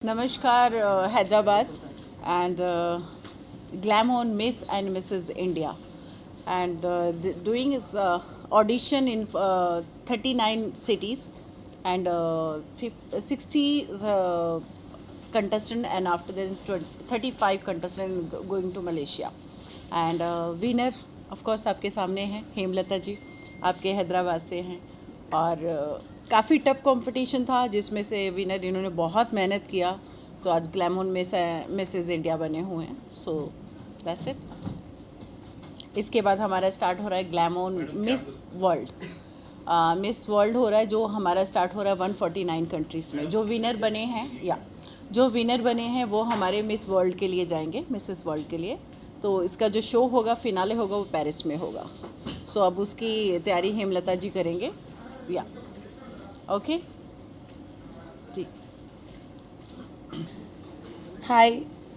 Namaskar, Hyderabad, and Glam on Miss and Mrs. India, and doing his audition in 39 cities and 60 contestant, and after this 35 contestant going to Malaysia, and winner of course आपके सामने हैं हेमलता जी, आपके हैदराबाद से हैं और काफ़ी tough competition था जिसमें से विनर इन्होंने बहुत मेहनत किया तो आज ग्लैमोन में से मिसेस इंडिया बने हुए हैं. So that's it. इसके बाद हमारा स्टार्ट हो रहा है ग्लैमोन मिस वर्ल्ड. मिस वर्ल्ड हो रहा है जो हमारा स्टार्ट हो रहा है 149 कंट्रीज़ में. जो विनर बने हैं जो विनर बने हैं वो हमारे मिस वर्ल्ड के लिए जाएंगे, मिसेस वर्ल्ड के लिए. तो इसका जो शो होगा, फिनाले होगा, वो पेरिस में होगा. सो अब उसकी तैयारी हेमलता जी करेंगे. ओके जी. హాయ్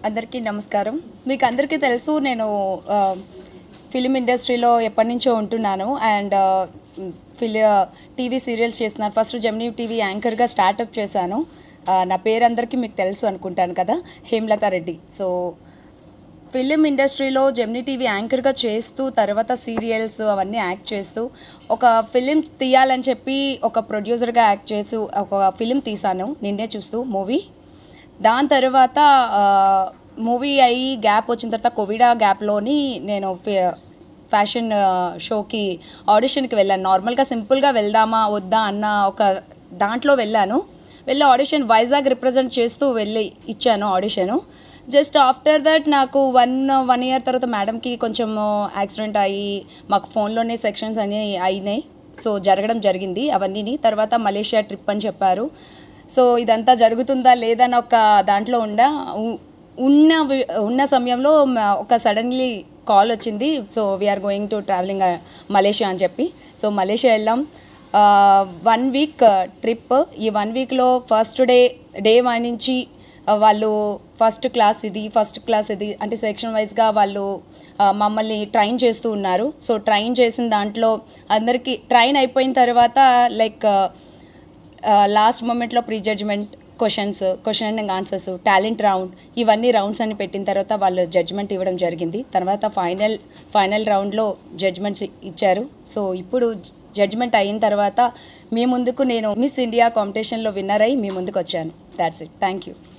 అందరికీ నమస్కారం. మీకు అందరికీ తెలుసు నేను ఫిలిం ఇండస్ట్రీలో ఎప్పటి నుంచో ఉంటున్నాను అండ్ టీవీ సీరియల్స్ చేస్తున్నాను. ఫస్ట్ జెమినీ టీవీ యాంకర్గా స్టార్టప్ చేశాను. నా పేరు అందరికీ మీకు తెలుసు అనుకుంటాను కదా, హేమలతా రెడ్డి. సో ఫిలిం ఇండస్ట్రీలో జెమినీ టీవీ యాంకర్గా చేస్తూ తర్వాత సీరియల్స్ అవన్నీ యాక్ట్ చేస్తూ ఒక ఫిలిం తీయాలని చెప్పి ఒక ప్రొడ్యూసర్గా యాక్ట్ చేసి ఒక ఫిలిం తీశాను నిన్నే చూస్తూ మూవీ. దాని తర్వాత మూవీ అయ్యి గ్యాప్ వచ్చిన తర్వాత కోవిడ్ గ్యాప్లోని నేను ఫ్యాషన్ షోకి ఆడిషన్కి వెళ్ళాను. నార్మల్గా సింపుల్గా వెళ్దామా వద్దా అన్న ఒక దాంట్లో వెళ్ళి ఆడిషన్ వైజాగ్ రిప్రజెంట్ చేస్తూ వెళ్ళి ఇచ్చాను ఆడిషను. జస్ట్ ఆఫ్టర్ దట్ నాకు వన్ ఇయర్ తర్వాత మేడంకి కొంచెం యాక్సిడెంట్ అయ్యి మాకు ఫోన్లోనే సెక్షన్స్ అన్నీ అయినాయి. సో జరగడం జరిగింది అవన్నీ. తర్వాత మలేషియా ట్రిప్ అని చెప్పారు. సో ఇదంతా జరుగుతుందా లేదా అని ఒక దాంట్లో ఉన్న సమయంలో ఒక సడన్లీ కాల్ వచ్చింది. So we are going to travelling Malaysia అని చెప్పి. సో మలేషియా వెళ్ళాం. 1 వీక్ ట్రిప్. ఈ 1 వీక్లో ఫస్ట్ డే 1 నుంచి వాళ్ళు ఫస్ట్ క్లాస్ ఇది అంటే సెక్షన్ వైజ్గా వాళ్ళు మమ్మల్ని ట్రైన్ చేస్తూ ఉన్నారు. సో ట్రైన్ చేసిన దాంట్లో అందరికీ ట్రైన్ అయిపోయిన తర్వాత లైక్ లాస్ట్ మూమెంట్లో pre judgement question and answers, talent round, ఇవన్నీ రౌండ్స్ అని పెట్టిన తర్వాత వాళ్ళు జడ్జ్మెంట్ ఇవ్వడం జరిగింది. తర్వాత ఫైనల్ రౌండ్లో జడ్జ్మెంట్స్ ఇచ్చారు. సో ఇప్పుడు జడ్జ్మెంట్ అయిన తర్వాత మీ ముందుకు నేను మిస్ ఇండియా కాంపిటీషన్లో విన్నర్ అయ్యి మీ ముందుకు వచ్చాను. That's it. Thank you.